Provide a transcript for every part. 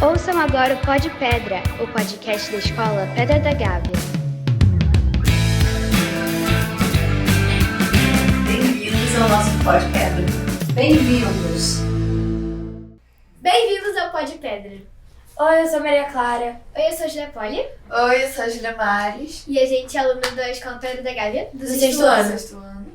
Ouçam agora o Pod Pedra, o podcast da escola Pedra da Gávea. Bem-vindos ao nosso Pod Pedra. Bem-vindos! Bem-vindos ao Pod Pedra. Oi, eu sou Maria Clara. Oi, eu sou a Julia Poli. Oi, eu sou a Julia Mares. E a gente é aluna da escola Pedra da Gávea, do sexto ano.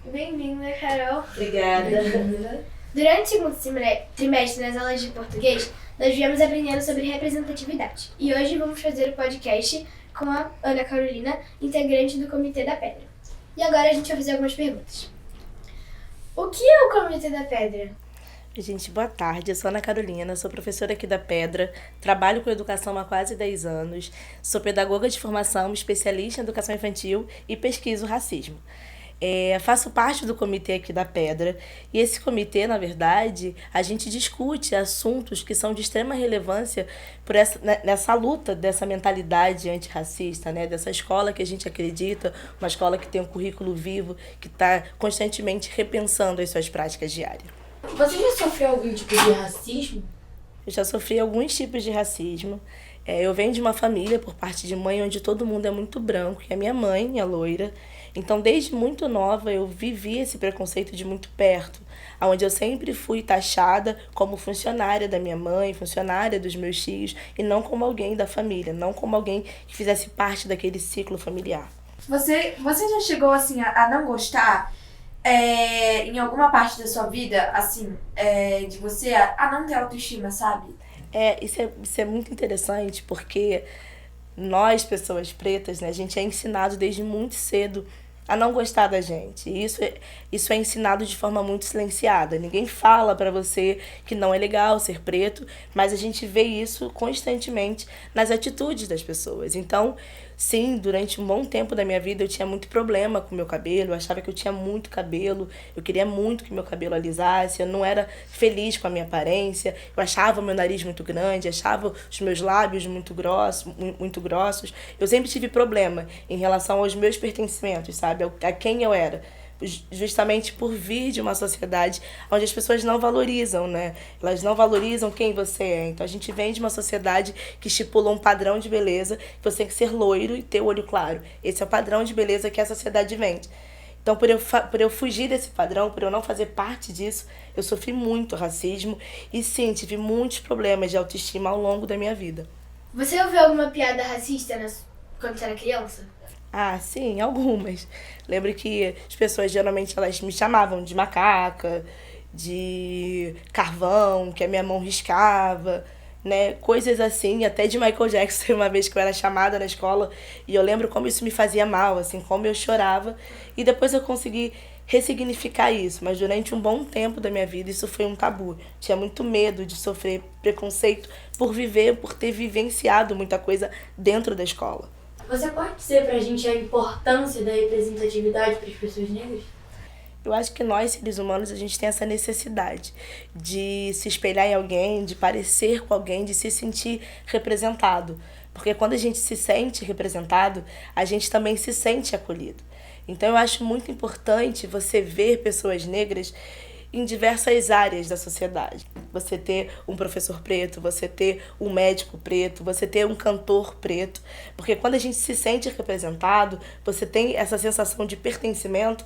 Bem-vinda, Carol. Obrigada. Durante o segundo trimestre, nas aulas de português, nós viemos aprendendo sobre representatividade. E hoje vamos fazer o podcast com a Ana Carolina, integrante do Comitê da Pedra. E agora a gente vai fazer algumas perguntas. O que é o Comitê da Pedra? Gente, boa tarde. Eu sou Ana Carolina, sou professora aqui da Pedra, trabalho com educação há quase 10 anos, sou pedagoga de formação, especialista em educação infantil e pesquiso racismo. Faço parte do comitê aqui da Pedra e esse comitê, na verdade, a gente discute assuntos que são de extrema relevância nessa luta dessa mentalidade antirracista, né? Dessa escola que a gente acredita, uma escola que tem um currículo vivo, que está constantemente repensando as suas práticas diárias. Você já sofreu algum tipo de racismo? Eu já sofri alguns tipos de racismo. Eu venho de uma família, por parte de mãe, onde todo mundo é muito branco, e a minha mãe é loira. Então, desde muito nova, eu vivi esse preconceito de muito perto, onde eu sempre fui taxada como funcionária da minha mãe, funcionária dos meus tios, e não como alguém da família, não como alguém que fizesse parte daquele ciclo familiar. Você já chegou, assim, a não gostar em alguma parte da sua vida, assim, de você a não ter autoestima, sabe? Isso é muito interessante, porque nós, pessoas pretas, né, a gente é ensinado desde muito cedo a não gostar da gente. E isso é ensinado de forma muito silenciada. Ninguém fala pra você que não é legal ser preto, mas a gente vê isso constantemente nas atitudes das pessoas. Então, sim, durante um bom tempo da minha vida eu tinha muito problema com o meu cabelo, eu achava que eu tinha muito cabelo, eu queria muito que meu cabelo alisasse, eu não era feliz com a minha aparência, eu achava o meu nariz muito grande, achava os meus lábios muito grossos. Eu sempre tive problema em relação aos meus pertencimentos, sabe? A quem eu era. Justamente por vir de uma sociedade onde as pessoas não valorizam, né? Elas não valorizam quem você é. Então a gente vem de uma sociedade que estipula um padrão de beleza, que você tem que ser loiro e ter o olho claro. Esse é o padrão de beleza que a sociedade vende. Então por eu fugir desse padrão, por eu não fazer parte disso, eu sofri muito racismo e sim, tive muitos problemas de autoestima ao longo da minha vida. Você ouviu alguma piada racista quando você era criança? Ah, sim, algumas. Lembro que as pessoas geralmente elas me chamavam de macaca, de carvão, que a minha mão riscava, né? Coisas assim, até de Michael Jackson, uma vez que eu era chamada na escola, e eu lembro como isso me fazia mal, assim, como eu chorava, e depois eu consegui ressignificar isso, mas durante um bom tempo da minha vida isso foi um tabu. Tinha muito medo de sofrer preconceito por ter vivenciado muita coisa dentro da escola. Você pode dizer pra gente a importância da representatividade para as pessoas negras? Eu acho que nós, seres humanos, a gente tem essa necessidade de se espelhar em alguém, de parecer com alguém, de se sentir representado. Porque quando a gente se sente representado, a gente também se sente acolhido. Então eu acho muito importante você ver pessoas negras em diversas áreas da sociedade. Você ter um professor preto, você ter um médico preto, você ter um cantor preto. Porque quando a gente se sente representado, você tem essa sensação de pertencimento,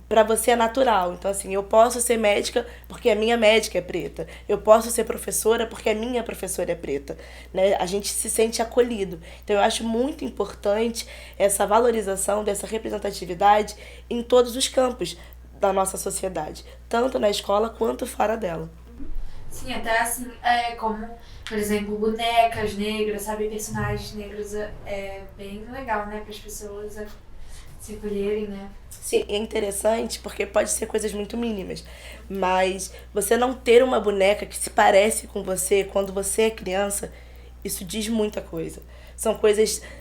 para você é natural. Então, assim, eu posso ser médica porque a minha médica é preta. Eu posso ser professora porque a minha professora é preta. Né? A gente se sente acolhido. Então, eu acho muito importante essa valorização dessa representatividade em todos os campos da nossa sociedade, tanto na escola quanto fora dela. Sim, até assim, como, por exemplo, bonecas negras, sabe, personagens negros, é bem legal, né, para as pessoas se acolherem, né. Sim, é interessante porque pode ser coisas muito mínimas, mas você não ter uma boneca que se parece com você quando você é criança, isso diz muita coisa.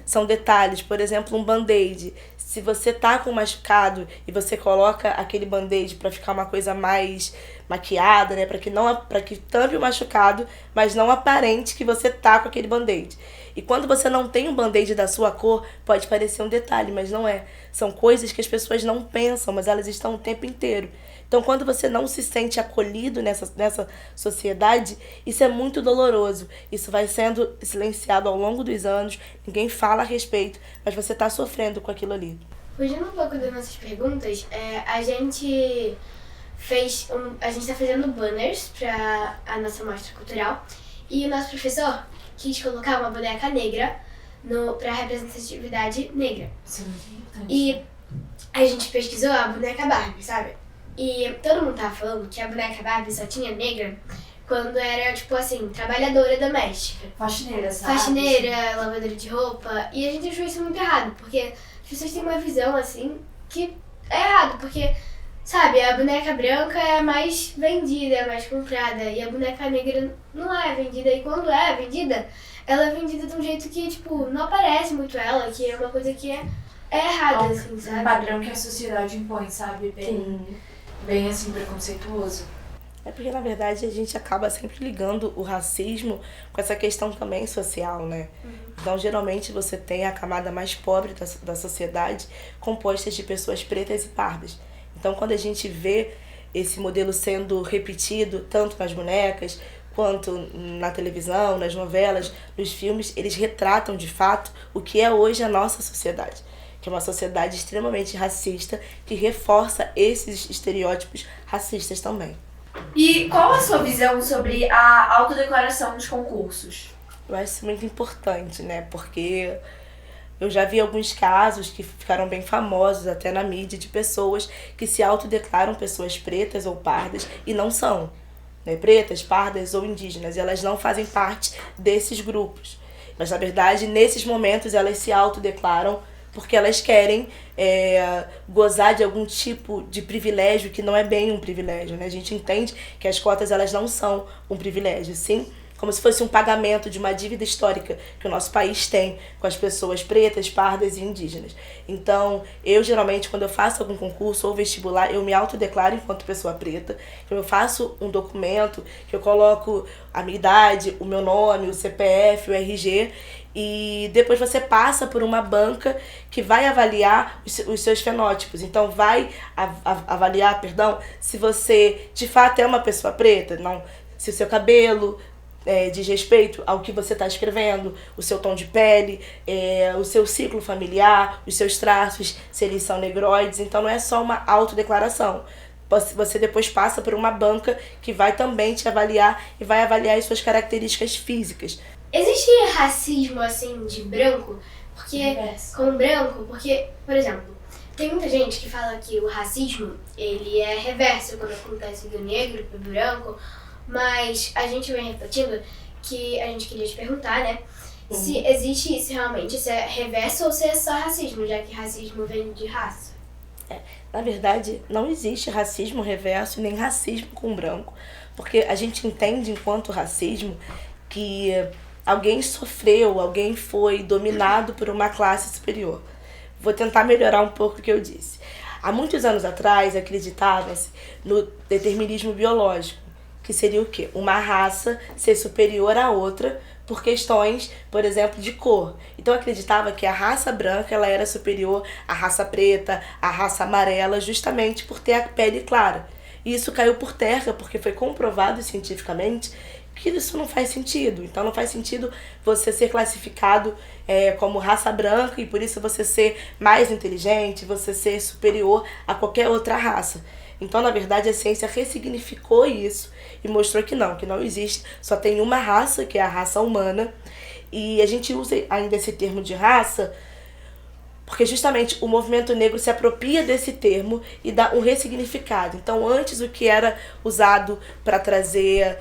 São detalhes, por exemplo, um band-aid. Se você tá com um machucado e você coloca aquele band-aid para ficar uma coisa mais maquiada, né? Para que tampe o machucado, mas não aparente que você tá com aquele band-aid. E quando você não tem um band-aid da sua cor, pode parecer um detalhe, mas não é. São coisas que as pessoas não pensam, mas elas estão o tempo inteiro. Então, quando você não se sente acolhido nessa sociedade, isso é muito doloroso. Isso vai sendo silenciado ao longo dos anos, ninguém fala a respeito, mas você está sofrendo com aquilo ali. Fugindo um pouco das nossas perguntas, a gente está fazendo banners para a nossa mostra cultural e o nosso professor quis colocar uma boneca negra para representatividade negra. Isso é muito importante. E a gente pesquisou a boneca Barbie, sabe? E todo mundo tava falando que a boneca Barbie só tinha negra quando era, tipo assim, trabalhadora doméstica. Faxineira, sabe? Faxineira, lavadora de roupa. E a gente achou isso muito errado, porque as pessoas têm uma visão, assim, que é errado. Porque, sabe, a boneca branca é a mais vendida, é a mais comprada. E a boneca negra não é vendida. E quando é vendida, ela é vendida de um jeito que, tipo, não aparece muito ela, que é uma coisa que é errada, assim, Um sabe? padrão que a sociedade impõe, sabe? Bem assim, preconceituoso. É porque, na verdade, a gente acaba sempre ligando o racismo com essa questão também social, né? Então, geralmente, você tem a camada mais pobre da sociedade composta de pessoas pretas e pardas. Então, quando a gente vê esse modelo sendo repetido, tanto nas bonecas, quanto na televisão, nas novelas, nos filmes, eles retratam, de fato, o que é hoje a nossa sociedade. Que é uma sociedade extremamente racista, que reforça esses estereótipos racistas também. E qual a sua visão sobre a autodeclaração dos concursos? Eu acho isso muito importante, né? Porque eu já vi alguns casos que ficaram bem famosos até na mídia de pessoas que se autodeclaram pessoas pretas ou pardas e não são, né? Pretas, pardas ou indígenas. E elas não fazem parte desses grupos. Mas, na verdade, nesses momentos elas se autodeclaram porque elas querem gozar de algum tipo de privilégio que não é bem um privilégio, né? A gente entende que as cotas elas não são um privilégio, sim, como se fosse um pagamento de uma dívida histórica que o nosso país tem com as pessoas pretas, pardas e indígenas. Então, eu geralmente, quando eu faço algum concurso ou vestibular, eu me autodeclaro enquanto pessoa preta. Eu faço um documento que eu coloco a minha idade, o meu nome, o CPF, o RG, e depois você passa por uma banca que vai avaliar os seus fenótipos. Então, vai avaliar, se você de fato é uma pessoa preta, não, se o seu cabelo diz respeito ao que você está escrevendo, o seu tom de pele, o seu ciclo familiar, os seus traços, se eles são negroides. Então, não é só uma autodeclaração. Você depois passa por uma banca que vai também te avaliar e vai avaliar as suas características físicas. Existe racismo, assim, de branco? Com branco? Porque, por exemplo, tem muita gente que fala que o racismo, ele é reverso quando acontece do negro pro branco, mas a gente vem refletindo que a gente queria te perguntar, né? Se existe isso realmente, se é reverso ou se é só racismo, já que racismo vem de raça. Na verdade, não existe racismo reverso nem racismo com branco, porque a gente entende enquanto racismo que alguém sofreu, alguém foi dominado por uma classe superior. Vou tentar melhorar um pouco o que eu disse. Há muitos anos atrás, acreditava-se no determinismo biológico, que seria o quê? Uma raça ser superior à outra por questões, por exemplo, de cor. Então acreditava que a raça branca ela era superior à raça preta, à raça amarela, justamente por ter a pele clara. E isso caiu por terra porque foi comprovado cientificamente que isso não faz sentido. Então não faz sentido você ser classificado como raça branca e por isso você ser mais inteligente, você ser superior a qualquer outra raça. Então, na verdade, a ciência ressignificou isso e mostrou que não existe, só tem uma raça, que é a raça humana, e a gente usa ainda esse termo de raça porque justamente o movimento negro se apropria desse termo e dá um ressignificado. Então, antes o que era usado para trazer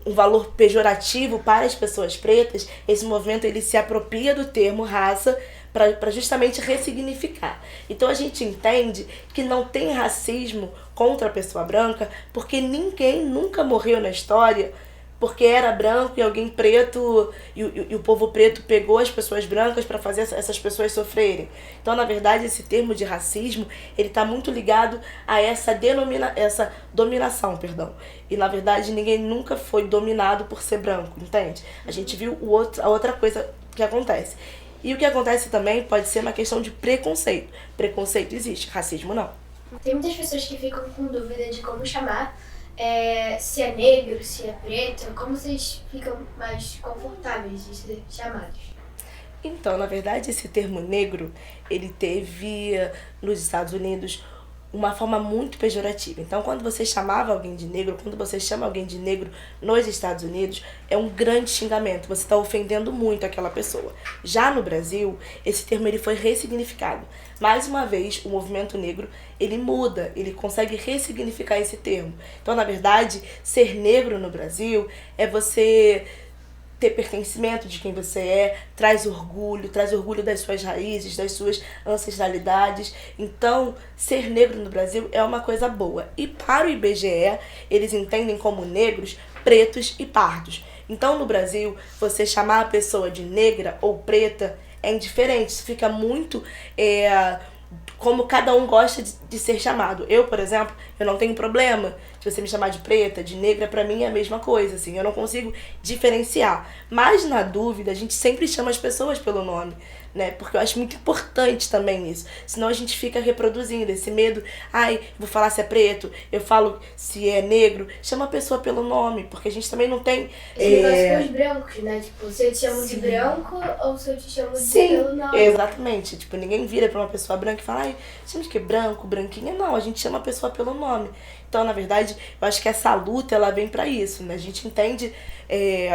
um valor pejorativo para as pessoas pretas, esse movimento ele se apropria do termo raça para justamente ressignificar. Então a gente entende que não tem racismo contra a pessoa branca porque ninguém nunca morreu na história porque era branco e alguém preto, e o povo preto pegou as pessoas brancas para fazer essas pessoas sofrerem. Então, na verdade, esse termo de racismo, ele está muito ligado a essa dominação, perdão. E, na verdade, ninguém nunca foi dominado por ser branco, entende? A gente viu a outra coisa que acontece. E o que acontece também pode ser uma questão de preconceito. Preconceito existe, racismo não. Tem muitas pessoas que ficam com dúvida de como chamar, se é negro, se é preto, como vocês ficam mais confortáveis de ser chamados? Então, na verdade, esse termo negro, ele teve nos Estados Unidos uma forma muito pejorativa. Então, quando você chamava alguém de negro, quando você chama alguém de negro nos Estados Unidos, é um grande xingamento. Você está ofendendo muito aquela pessoa. Já no Brasil, esse termo ele foi ressignificado. Mais uma vez, o movimento negro, ele muda, ele consegue ressignificar esse termo. Então, na verdade, ser negro no Brasil é você ter pertencimento de quem você é, traz orgulho das suas raízes, das suas ancestralidades. Então, ser negro no Brasil é uma coisa boa. E para o IBGE, eles entendem como negros, pretos e pardos. Então, no Brasil, você chamar a pessoa de negra ou preta é indiferente. Isso fica muito como cada um gosta de ser chamado. Eu, por exemplo, eu não tenho problema de você me chamar de preta, de negra, pra mim é a mesma coisa, assim, eu não consigo diferenciar. Mas, na dúvida, a gente sempre chama as pessoas pelo nome, né? Porque eu acho muito importante também isso. Senão a gente fica reproduzindo esse medo. Ai, vou falar se é preto, eu falo se é negro. Chama a pessoa pelo nome, porque a gente também não tem... Esse negócio com os brancos, né? Tipo, se eu te chamo de branco ou se eu te chamo de pelo nome. Exatamente. Tipo, ninguém vira pra uma pessoa branca e fala, ai, chama de que branco, branquinha. Não, a gente chama a pessoa pelo nome. Então, na verdade, eu acho que essa luta, ela vem pra isso, né? A gente entende,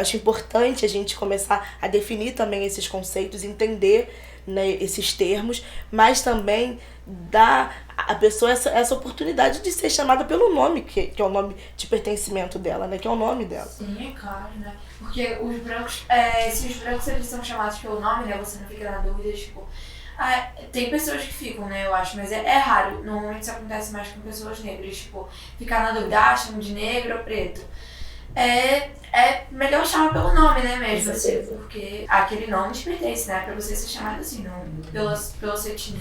acho importante a gente começar a definir também esses conceitos, entender, né, esses termos, mas também dar à pessoa essa oportunidade de ser chamada pelo nome, que é o nome de pertencimento dela, né? Que é o nome dela. Sim, é claro, né? Porque os brancos, se os brancos eles são chamados pelo nome, né? Você não fica na dúvida, tipo... tem pessoas que ficam, né, eu acho, mas é raro. Normalmente isso acontece mais com pessoas negras, tipo, ficar na dúvida, chamam de negro ou preto. É melhor chamar pelo nome, né, mesmo, assim, porque aquele nome te pertence, né, pra você ser chamado assim, não pela sua etnia.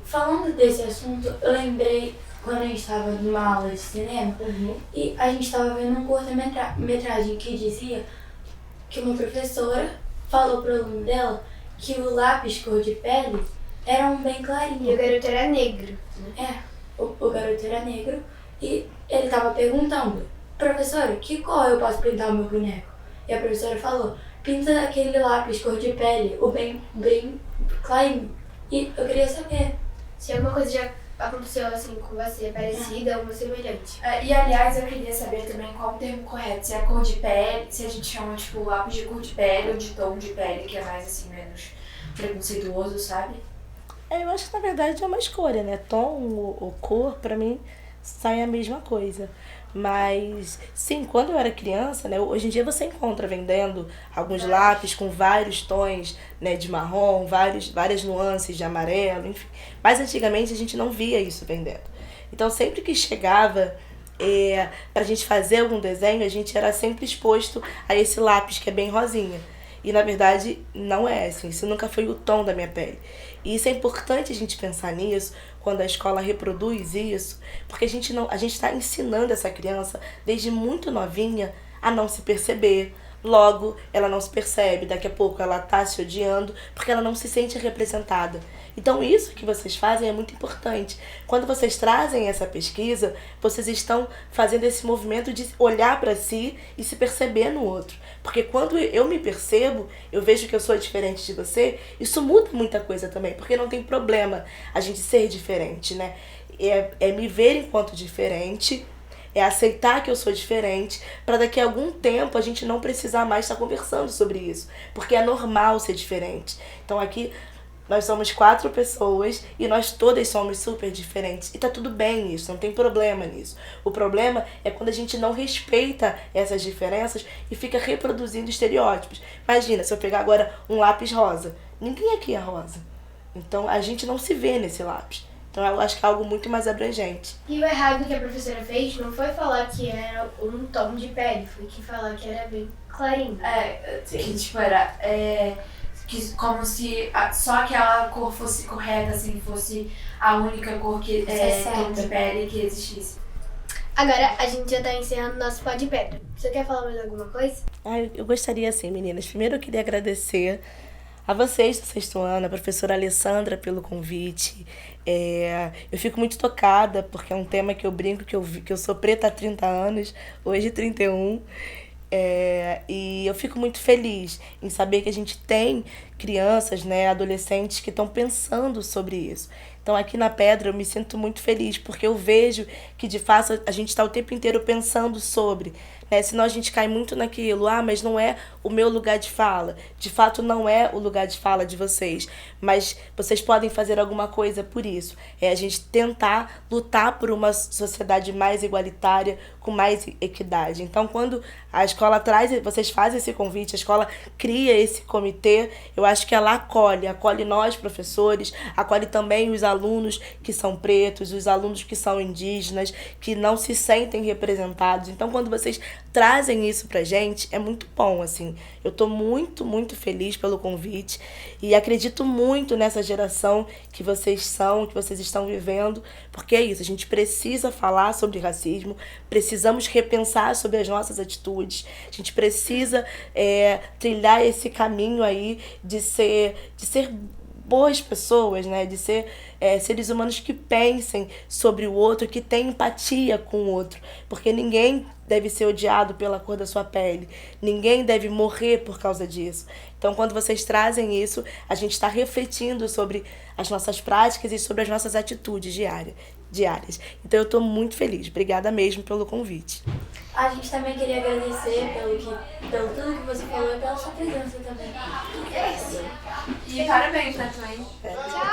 Falando desse assunto, eu lembrei quando a gente estava numa aula de cinema e a gente estava vendo um curta-metragem que dizia que uma professora falou pro aluno dela que o lápis cor de pele era um bem clarinho. E o garoto era negro. O garoto era negro e ele tava perguntando, professora, que cor eu posso pintar o meu boneco? E a professora falou, pinta aquele lápis cor de pele, o bem clarinho. E eu queria saber se alguma coisa já aconteceu assim com você, parecida ou semelhante. E aliás, eu queria saber também qual o termo correto, se é a cor de pele, se a gente chama tipo lápis de cor de pele ou de tom de pele, que é mais assim, menos preconceituoso, sabe? Eu acho que na verdade é uma escolha, né? Tom ou cor, pra mim, sai a mesma coisa. Mas, sim, quando eu era criança, né? Hoje em dia você encontra vendendo alguns lápis com vários tons, né, de marrom, várias nuances de amarelo, enfim. Mas antigamente a gente não via isso vendendo. Então, sempre que chegava pra gente fazer algum desenho, a gente era sempre exposto a esse lápis que é bem rosinha. E, na verdade, não é assim. Isso nunca foi o tom da minha pele. E isso é importante a gente pensar nisso quando a escola reproduz isso, porque a gente está ensinando essa criança desde muito novinha a não se perceber. Logo, ela não se percebe, daqui a pouco ela está se odiando porque ela não se sente representada. Então, isso que vocês fazem é muito importante. Quando vocês trazem essa pesquisa, vocês estão fazendo esse movimento de olhar para si e se perceber no outro. Porque quando eu me percebo, eu vejo que eu sou diferente de você, isso muda muita coisa também, porque não tem problema a gente ser diferente, né? É me ver enquanto diferente, é aceitar que eu sou diferente, para daqui a algum tempo a gente não precisar mais estar conversando sobre isso, porque é normal ser diferente. Então aqui nós somos 4 pessoas e nós todas somos super diferentes. E tá tudo bem isso, não tem problema nisso. O problema é quando a gente não respeita essas diferenças e fica reproduzindo estereótipos. Imagina, se eu pegar agora um lápis rosa, ninguém aqui é rosa. Então a gente não se vê nesse lápis. Então eu acho que é algo muito mais abrangente. E o errado que a professora fez não foi falar que era um tom de pele, foi que falar que era bem clarinho. Que tipo era. Como se só aquela cor fosse correta, assim, fosse a única cor que tom de pele que existisse. Agora a gente já tá encerrando nosso pó de pedra. Você quer falar mais alguma coisa? Eu gostaria assim, meninas. Primeiro eu queria agradecer a vocês do sexto ano, a professora Alessandra pelo convite. Eu fico muito tocada, porque é um tema que eu brinco, que eu sou preta há 30 anos, hoje 31. E eu fico muito feliz em saber que a gente tem crianças, né, adolescentes que estão pensando sobre isso. Então aqui na Pedra eu me sinto muito feliz, porque eu vejo que de fato a gente está o tempo inteiro pensando sobre, né? Senão a gente cai muito naquilo, mas não é o meu lugar de fala. De fato não é o lugar de fala de vocês, mas vocês podem fazer alguma coisa por isso. É a gente tentar lutar por uma sociedade mais igualitária, com mais equidade. Então quando a escola vocês fazem esse convite, a escola cria esse comitê, eu acho que ela acolhe nós, professores, acolhe também os alunos que são pretos, os alunos que são indígenas, que não se sentem representados. Então, quando vocês trazem isso pra gente, é muito bom, assim. Eu tô muito, muito feliz pelo convite e acredito muito nessa geração que vocês são, que vocês estão vivendo, porque é isso, a gente precisa falar sobre racismo, precisamos repensar sobre as nossas atitudes, a gente precisa trilhar esse caminho aí de ser boas pessoas, né? De ser seres humanos que pensem sobre o outro, que têm empatia com o outro. Porque ninguém deve ser odiado pela cor da sua pele. Ninguém deve morrer por causa disso. Então, quando vocês trazem isso, a gente está refletindo sobre as nossas práticas e sobre as nossas atitudes diárias. Então, eu estou muito feliz. Obrigada mesmo pelo convite. A gente também queria agradecer pelo tudo que você falou e pela sua presença também. E parabéns, né, também. Tchau!